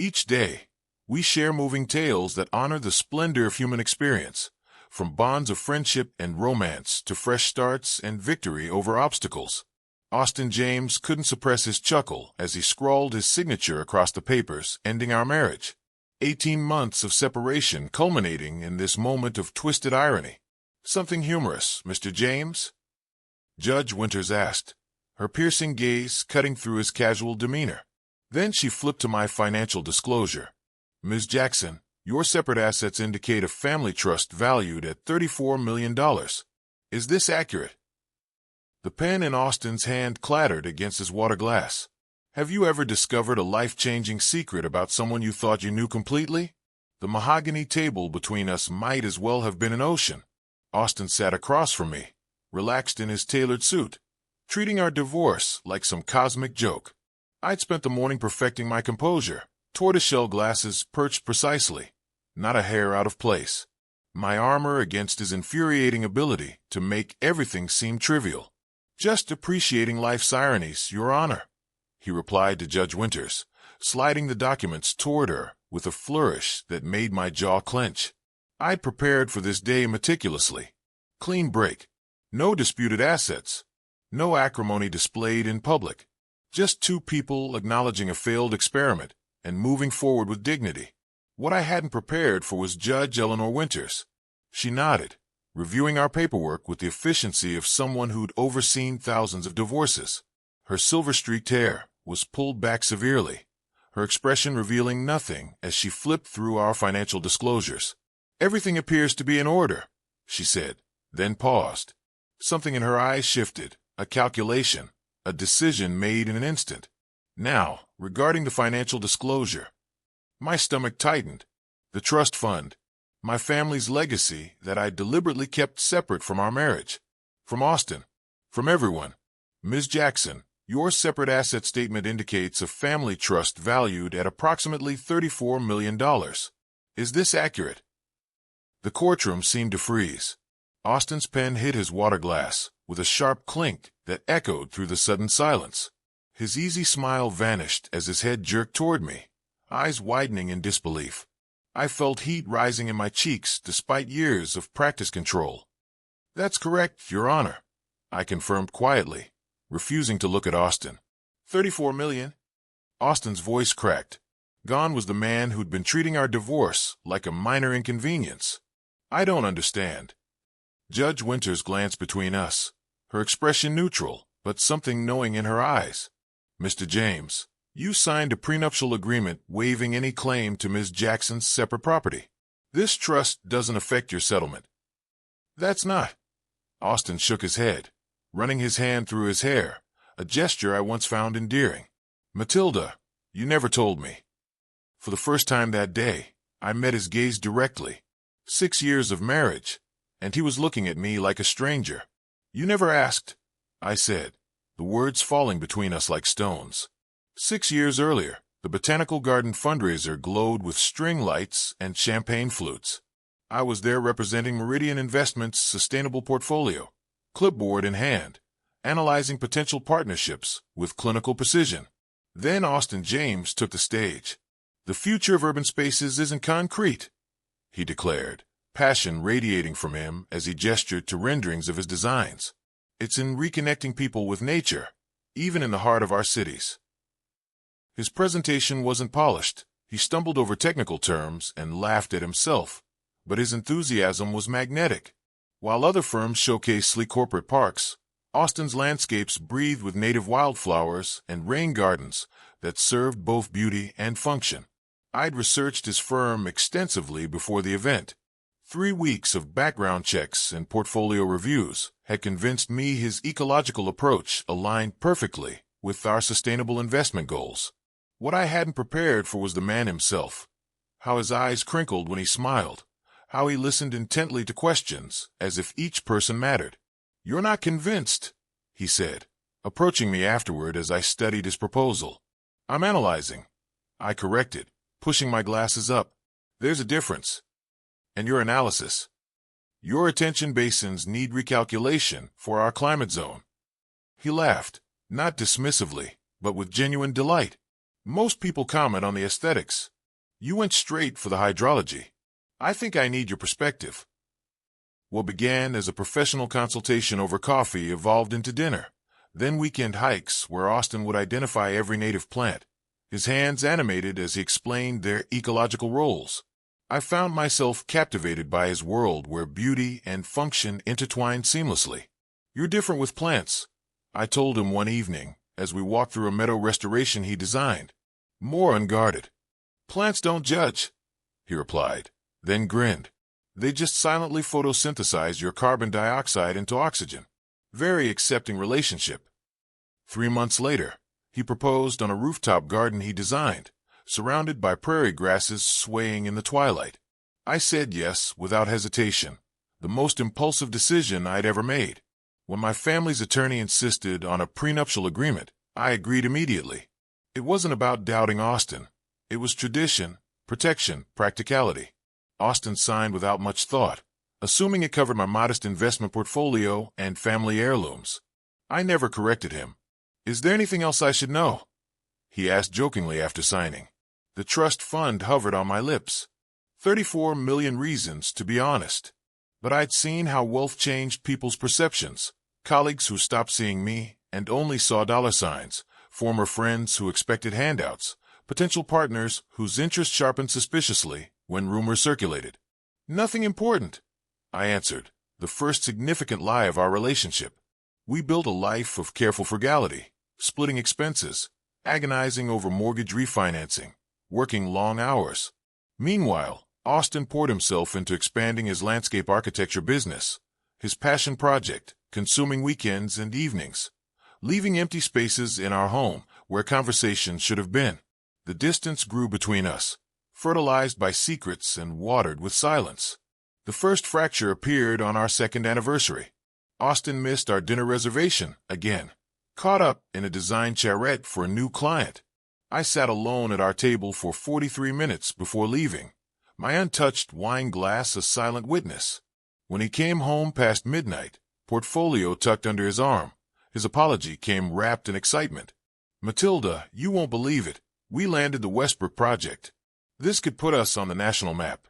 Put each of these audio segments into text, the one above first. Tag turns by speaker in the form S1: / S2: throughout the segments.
S1: Each day, we share moving tales that honor the splendor of human experience, from bonds of friendship and romance to fresh starts and victory over obstacles. Austin James couldn't suppress his chuckle as he scrawled his signature across the papers, ending our marriage. 18 months of separation culminating in this moment of twisted irony. Something humorous, Mr. James? Judge Winters asked, her piercing gaze cutting through his casual demeanor. Then she flipped to my financial disclosure. Ms. Jackson, your separate assets indicate a family trust valued at $34 million. Is this accurate? The pen in Austin's hand clattered against his water glass. Have you ever discovered a life-changing secret about someone you thought you knew completely? The mahogany table between us might as well have been an ocean. Austin sat across from me, relaxed in his tailored suit, treating our divorce like some cosmic joke. I'd spent the morning perfecting my composure, tortoiseshell glasses perched precisely, not a hair out of place. My armor against his infuriating ability to make everything seem trivial. Just appreciating life's ironies, Your Honor, he replied to Judge Winters, sliding the documents toward her with a flourish that made my jaw clench. I'd prepared for this day meticulously. Clean break. No disputed assets. No acrimony displayed in public. Just two people acknowledging a failed experiment and moving forward with dignity. What I hadn't prepared for was Judge Eleanor Winters. She nodded, reviewing our paperwork with the efficiency of someone who'd overseen thousands of divorces. Her silver-streaked hair was pulled back severely, her expression revealing nothing as she flipped through our financial disclosures. Everything appears to be in order, she said, then paused. Something in her eyes shifted, a calculation, a decision made in an instant. Now, regarding the financial disclosure. My stomach tightened. The trust fund. My family's legacy that I deliberately kept separate from our marriage. From Austin. From everyone. Ms. Jackson, your separate asset statement indicates a family trust valued at approximately $34 million. Is this accurate? The courtroom seemed to freeze. Austin's pen hit his water glass with a sharp clink that echoed through the sudden silence. His easy smile vanished as his head jerked toward me, eyes widening in disbelief. I felt heat rising in my cheeks despite years of practice control. That's correct, Your Honor, I confirmed quietly, refusing to look at Austin. $34 million? Austin's voice cracked. Gone was the man who'd been treating our divorce like a minor inconvenience. I don't understand. Judge Winters glanced between us, her expression neutral, but something knowing in her eyes. Mr. James, you signed a prenuptial agreement waiving any claim to Ms. Jackson's separate property. This trust doesn't affect your settlement. That's not. Austin shook his head, running his hand through his hair, a gesture I once found endearing. Matilda, you never told me. For the first time that day, I met his gaze directly. 6 years of marriage, and he was looking at me like a stranger. You never asked, I said, the words falling between us like stones. 6 years earlier, the Botanical Garden fundraiser glowed with string lights and champagne flutes. I was there representing Meridian Investments' sustainable portfolio, clipboard in hand, analyzing potential partnerships with clinical precision. Then Austin James took the stage. The future of urban spaces isn't concrete, he declared, passion radiating from him as he gestured to renderings of his designs. It's in reconnecting people with nature, even in the heart of our cities. His presentation wasn't polished. He stumbled over technical terms and laughed at himself, but his enthusiasm was magnetic. While other firms showcased sleek corporate parks, Austin's landscapes breathed with native wildflowers and rain gardens that served both beauty and function. I'd researched his firm extensively before the event. 3 weeks of background checks and portfolio reviews had convinced me his ecological approach aligned perfectly with our sustainable investment goals. What I hadn't prepared for was the man himself. How his eyes crinkled when he smiled. How he listened intently to questions, as if each person mattered. You're not convinced, he said, approaching me afterward as I studied his proposal. I'm analyzing, I corrected, pushing my glasses up. There's a difference. And your analysis. Your attention basins need recalculation for our climate zone. He laughed, not dismissively, but with genuine delight. Most people comment on the aesthetics. You went straight for the hydrology. I think I need your perspective. What began as a professional consultation over coffee evolved into dinner, then weekend hikes where Austin would identify every native plant, his hands animated as he explained their ecological roles. I found myself captivated by his world where beauty and function intertwined seamlessly. You're different with plants, I told him one evening as we walked through a meadow restoration he designed. More unguarded. Plants don't judge, he replied, then grinned. They just silently photosynthesize your carbon dioxide into oxygen. Very accepting relationship. 3 months later, he proposed on a rooftop garden he designed, surrounded by prairie grasses swaying in the twilight. I said yes without hesitation, the most impulsive decision I'd ever made. When my family's attorney insisted on a prenuptial agreement, I agreed immediately. It wasn't about doubting Austin. It was tradition, protection, practicality. Austin signed without much thought, assuming it covered my modest investment portfolio and family heirlooms. I never corrected him. Is there anything else I should know? He asked jokingly after signing. The trust fund hovered on my lips. 34 million reasons, to be honest. But I'd seen how wealth changed people's perceptions. Colleagues who stopped seeing me and only saw dollar signs, former friends who expected handouts, potential partners whose interests sharpened suspiciously when rumors circulated. Nothing important, I answered, the first significant lie of our relationship. We built a life of careful frugality, splitting expenses, agonizing over mortgage refinancing, working long hours. Meanwhile, Austin poured himself into expanding his landscape architecture business, his passion project, consuming weekends and evenings, leaving empty spaces in our home where conversation should have been. The distance grew between us, fertilized by secrets and watered with silence. The first fracture appeared on our second anniversary. Austin missed our dinner reservation again, caught up in a design charrette for a new client. I sat alone at our table for 43 minutes before leaving, my untouched wine glass a silent witness. When he came home past midnight, portfolio tucked under his arm, his apology came wrapped in excitement. Matilda, you won't believe it. We landed the Westbrook project. This could put us on the national map.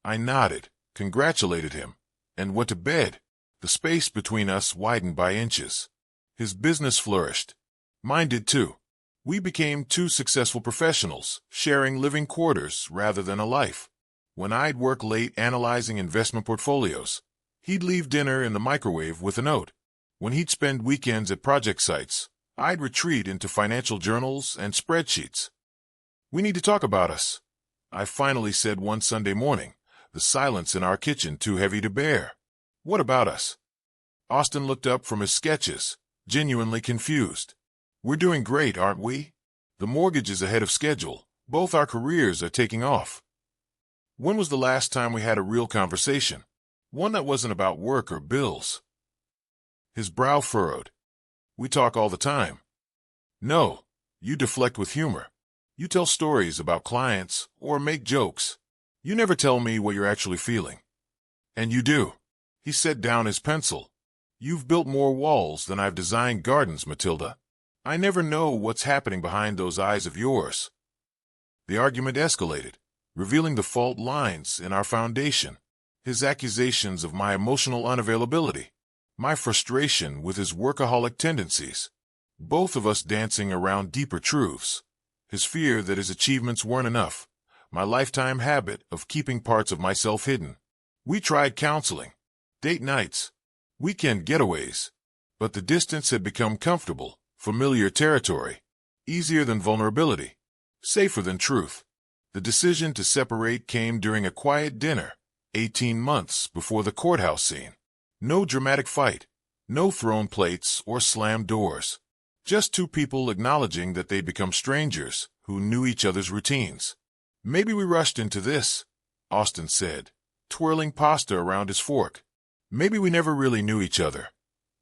S1: I nodded, congratulated him, and went to bed. The space between us widened by inches. His business flourished. Mine did too. We became two successful professionals, sharing living quarters rather than a life. When I'd work late analyzing investment portfolios, he'd leave dinner in the microwave with a note. When he'd spend weekends at project sites, I'd retreat into financial journals and spreadsheets. We need to talk about us, I finally said one Sunday morning, the silence in our kitchen too heavy to bear. What about us? Austin looked up from his sketches, genuinely confused. We're doing great, aren't we? The mortgage is ahead of schedule. Both our careers are taking off. When was the last time we had a real conversation? One that wasn't about work or bills. His brow furrowed. We talk all the time. No, you deflect with humor. You tell stories about clients or make jokes. You never tell me what you're actually feeling. And you do. He set down his pencil. You've built more walls than I've designed gardens, Matilda. I never know what's happening behind those eyes of yours. The argument escalated, revealing the fault lines in our foundation, his accusations of my emotional unavailability, my frustration with his workaholic tendencies, both of us dancing around deeper truths, his fear that his achievements weren't enough, my lifetime habit of keeping parts of myself hidden. We tried counseling, date nights, weekend getaways, but the distance had become comfortable, familiar territory, easier than vulnerability, safer than truth. The decision to separate came during a quiet dinner, 18 months before the courthouse scene. No dramatic fight, no thrown plates or slammed doors. Just two people acknowledging that they'd become strangers who knew each other's routines. Maybe we rushed into this, Austin said, twirling pasta around his fork. Maybe we never really knew each other,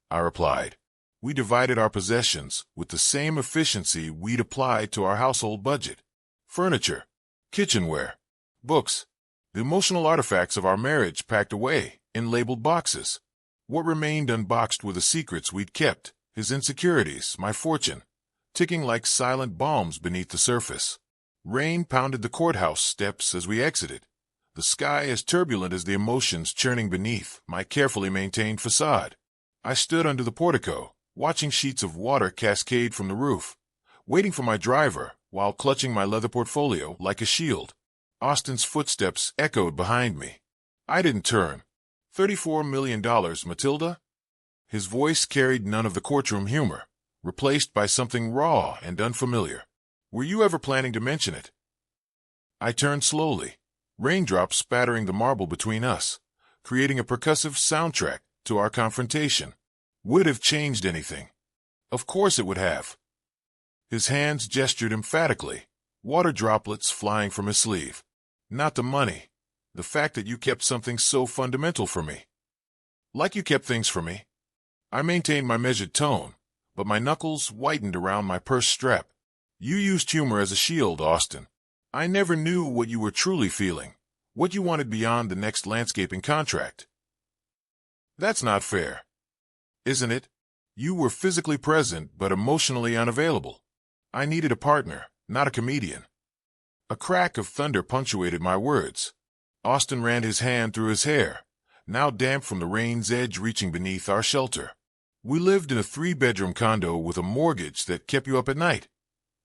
S1: I replied. We divided our possessions with the same efficiency we'd applied to our household budget. Furniture, kitchenware, books, the emotional artifacts of our marriage packed away in labeled boxes. What remained unboxed were the secrets we'd kept, his insecurities, my fortune, ticking like silent bombs beneath the surface. Rain pounded the courthouse steps as we exited, the sky as turbulent as the emotions churning beneath my carefully maintained facade. I stood under the portico, watching sheets of water cascade from the roof, waiting for my driver while clutching my leather portfolio like a shield. Austin's footsteps echoed behind me. I didn't turn. $34 million, Matilda? His voice carried none of the courtroom humor, replaced by something raw and unfamiliar. Were you ever planning to mention it? I turned slowly, raindrops spattering the marble between us, creating a percussive soundtrack to our confrontation. Would it have changed anything? Of course it would have. His hands gestured emphatically, water droplets flying from his sleeve. Not the money, the fact that you kept something so fundamental for me. Like you kept things for me. I maintained my measured tone, but my knuckles whitened around my purse strap. You used humor as a shield, Austin. I never knew what you were truly feeling, what you wanted beyond the next landscaping contract. That's not fair. Isn't it? You were physically present but emotionally unavailable. I needed a partner, not a comedian. A crack of thunder punctuated my words. Austin ran his hand through his hair, now damp from the rain's edge reaching beneath our shelter. We lived in a 3-bedroom condo with a mortgage that kept you up at night,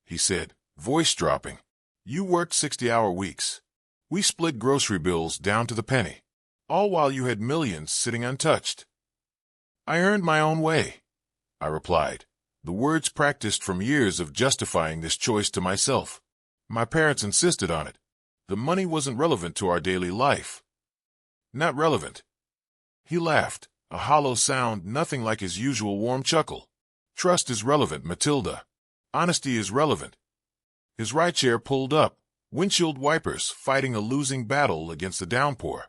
S1: he said, voice dropping. You worked 60-hour weeks. We split grocery bills down to the penny, all while you had millions sitting untouched. I earned my own way, I replied, the words practiced from years of justifying this choice to myself. My parents insisted on it. The money wasn't relevant to our daily life. Not relevant. He laughed, a hollow sound nothing like his usual warm chuckle. Trust is relevant, Matilda. Honesty is relevant. His right chair pulled up, windshield wipers fighting a losing battle against the downpour.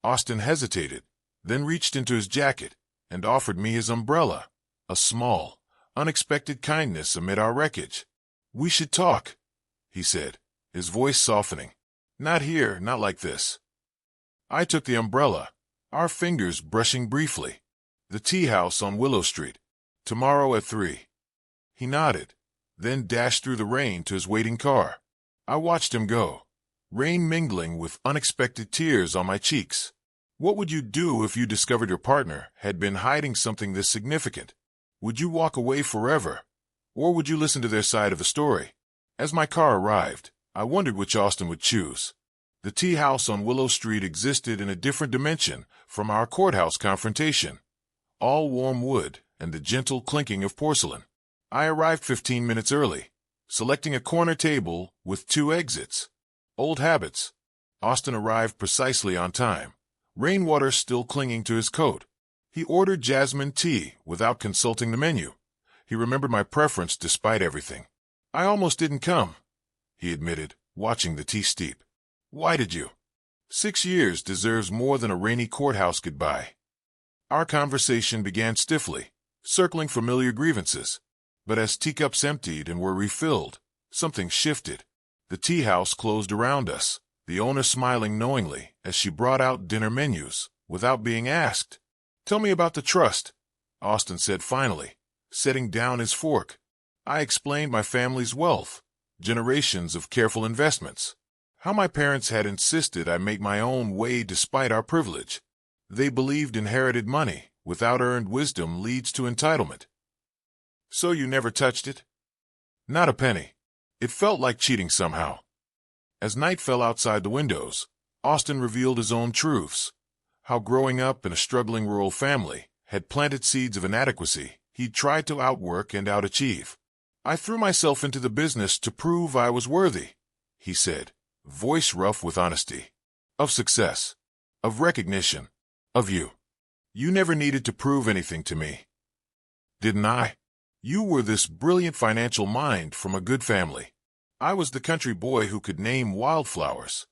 S1: Austin hesitated, then reached into his jacket and offered me his umbrella, a small, unexpected kindness amid our wreckage. We should talk, he said, his voice softening. Not here, not like this. I took the umbrella, our fingers brushing briefly. The tea house on Willow Street. Tomorrow at 3. He nodded, then dashed through the rain to his waiting car. I watched him go, rain mingling with unexpected tears on my cheeks. What would you do if you discovered your partner had been hiding something this significant? Would you walk away forever, or would you listen to their side of the story? As my car arrived, I wondered which Austin would choose. The tea house on Willow Street existed in a different dimension from our courthouse confrontation. All warm wood and the gentle clinking of porcelain. I arrived 15 minutes early, selecting a corner table with 2 exits. Old habits. Austin arrived precisely on time, rainwater still clinging to his coat. He ordered jasmine tea without consulting the menu. He remembered my preference despite everything. I almost didn't come, he admitted, watching the tea steep. Why did you? 6 years deserves more than a rainy courthouse goodbye. Our conversation began stiffly, circling familiar grievances. But as teacups emptied and were refilled, something shifted. The tea house closed around us, the owner smiling knowingly as she brought out dinner menus, without being asked. Tell me about the trust, Austin said finally, setting down his fork. I explained my family's wealth, generations of careful investments, how my parents had insisted I make my own way despite our privilege. They believed inherited money without earned wisdom leads to entitlement. So you never touched it? Not a penny. It felt like cheating somehow. As night fell outside the windows, Austin revealed his own truths. How growing up in a struggling rural family had planted seeds of inadequacy he'd tried to outwork and outachieve. I threw myself into the business to prove I was worthy, he said, voice rough with honesty. Of success. Of recognition. Of you. You never needed to prove anything to me. Didn't I? You were this brilliant financial mind from a good family. I was the country boy who could name wildflowers.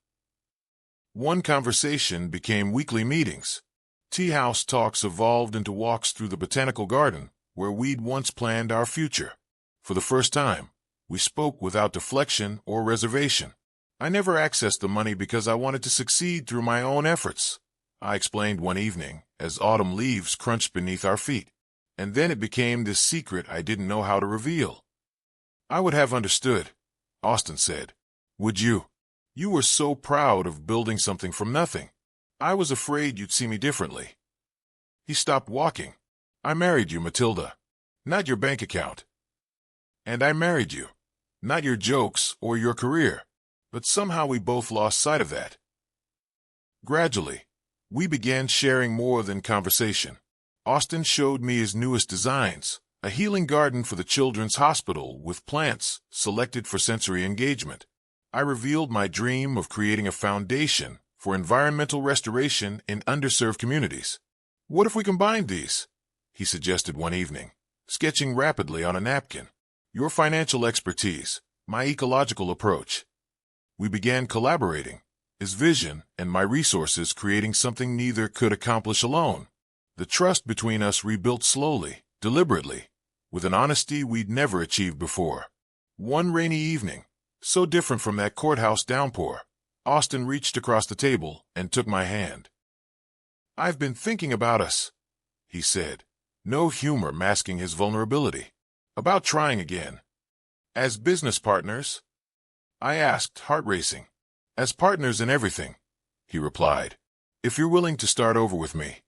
S1: One conversation became weekly meetings. Tea house talks evolved into walks through the botanical garden, where we'd once planned our future. For the first time, we spoke without deflection or reservation. I never accessed the money because I wanted to succeed through my own efforts, I explained one evening, as autumn leaves crunched beneath our feet. And then it became this secret I didn't know how to reveal. I would have understood, Austin said. Would you? You were so proud of building something from nothing. I was afraid you'd see me differently. He stopped walking. I married you, Matilda. Not your bank account. And I married you. Not your jokes or your career. But somehow we both lost sight of that. Gradually, we began sharing more than conversation. Austin showed me his newest designs, a healing garden for the children's hospital with plants selected for sensory engagement. I revealed my dream of creating a foundation for environmental restoration in underserved communities. What if we combined these? He suggested one evening, sketching rapidly on a napkin. Your financial expertise, my ecological approach. We began collaborating, his vision and my resources creating something neither could accomplish alone. The trust between us rebuilt slowly, deliberately, with an honesty we'd never achieved before. One rainy evening, so different from that courthouse downpour, Austin reached across the table and took my hand. I've been thinking about us, he said, no humor masking his vulnerability. About trying again. As business partners? I asked, heart racing. As partners in everything, he replied. If you're willing to start over with me.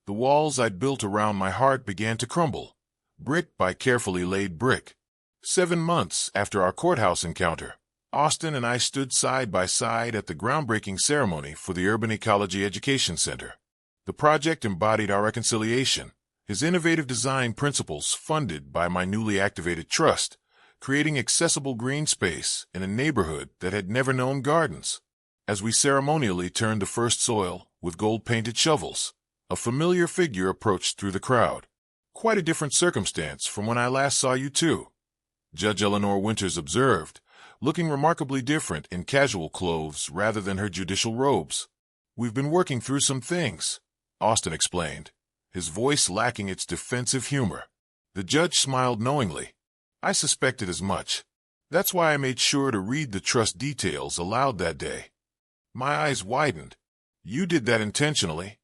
S1: The walls I'd built around my heart began to crumble, brick by carefully laid brick. 7 months after our courthouse encounter, Austin and I stood side by side at the groundbreaking ceremony for the Urban Ecology Education Center. The project embodied our reconciliation, his innovative design principles funded by my newly activated trust, creating accessible green space in a neighborhood that had never known gardens. As we ceremonially turned the first soil with gold-painted shovels, a familiar figure approached through the crowd. Quite a different circumstance from when I last saw you two, Judge Eleanor Winters observed, looking remarkably different in casual clothes rather than her judicial robes. We've been working through some things, Austin explained, his voice lacking its defensive humor. The judge smiled knowingly. I suspected as much. That's why I made sure to read the trust details aloud that day. My eyes widened. You did that intentionally.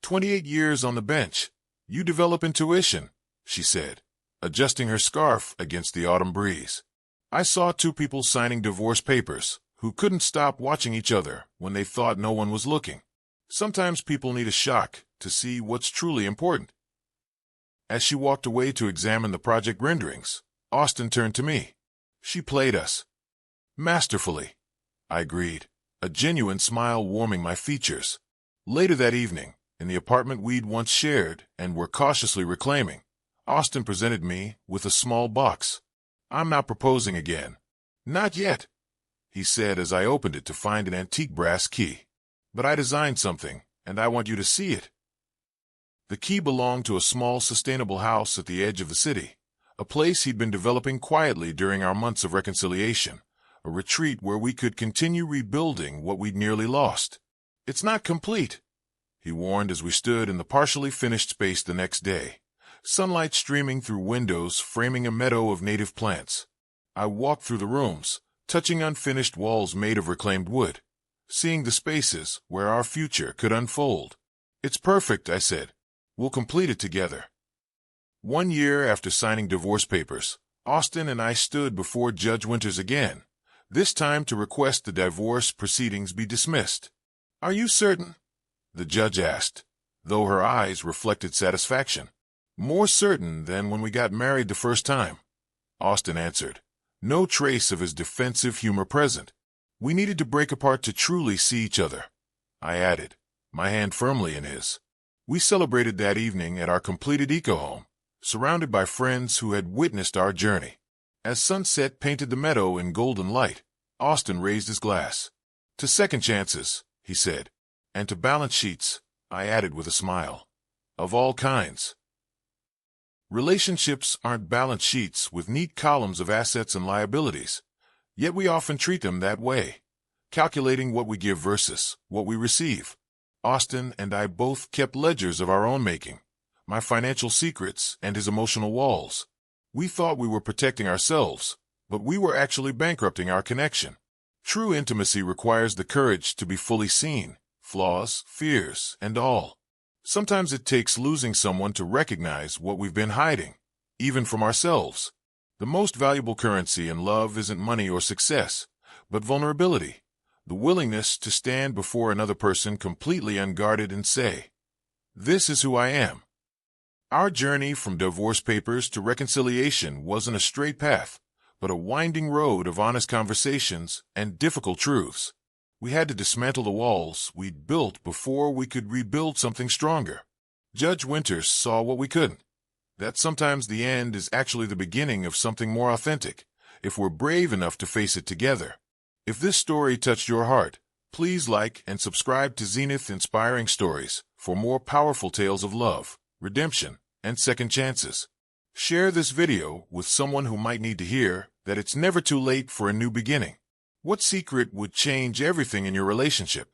S1: 28 years on the bench. You develop intuition, she said, adjusting her scarf against the autumn breeze. I saw two people signing divorce papers who couldn't stop watching each other when they thought no one was looking. Sometimes people need a shock to see what's truly important. As she walked away to examine the project renderings, Austin turned to me. She played us. Masterfully, I agreed, a genuine smile warming my features. Later that evening, in the apartment we'd once shared and were cautiously reclaiming, Austin presented me with a small box. I'm not proposing again. Not yet, he said as I opened it to find an antique brass key. But I designed something, and I want you to see it. The key belonged to a small sustainable house at the edge of the city, a place he'd been developing quietly during our months of reconciliation, a retreat where we could continue rebuilding what we'd nearly lost. It's not complete, he warned as we stood in the partially finished space the next day, sunlight streaming through windows framing a meadow of native plants. I walked through the rooms, touching unfinished walls made of reclaimed wood, seeing the spaces where our future could unfold. It's perfect, I said. We'll complete it together. 1 year after signing divorce papers, Austin and I stood before Judge Winters again, this time to request the divorce proceedings be dismissed. Are you certain? The judge asked, though her eyes reflected satisfaction. More certain than when we got married the first time, Austin answered, no trace of his defensive humor present. We needed to break apart to truly see each other, I added, my hand firmly in his. We celebrated that evening at our completed eco-home, surrounded by friends who had witnessed our journey. As sunset painted the meadow in golden light, Austin raised his glass. To second chances, he said, and to balance sheets, I added with a smile. Of all kinds. Relationships aren't balance sheets with neat columns of assets and liabilities. Yet we often treat them that way, calculating what we give versus what we receive. Austin and I both kept ledgers of our own making, my financial secrets and his emotional walls. We thought we were protecting ourselves, but we were actually bankrupting our connection. True intimacy requires the courage to be fully seen, flaws, fears, and all. Sometimes it takes losing someone to recognize what we've been hiding, even from ourselves. The most valuable currency in love isn't money or success, but vulnerability, the willingness to stand before another person completely unguarded and say, "This is who I am." Our journey from divorce papers to reconciliation wasn't a straight path, but a winding road of honest conversations and difficult truths. We had to dismantle the walls we'd built before we could rebuild something stronger. Judge Winters saw what we couldn't. That sometimes the end is actually the beginning of something more authentic, if we're brave enough to face it together. If this story touched your heart, please like and subscribe to Zenith Inspiring Stories for more powerful tales of love, redemption, and second chances. Share this video with someone who might need to hear that it's never too late for a new beginning. What secret would change everything in your relationship?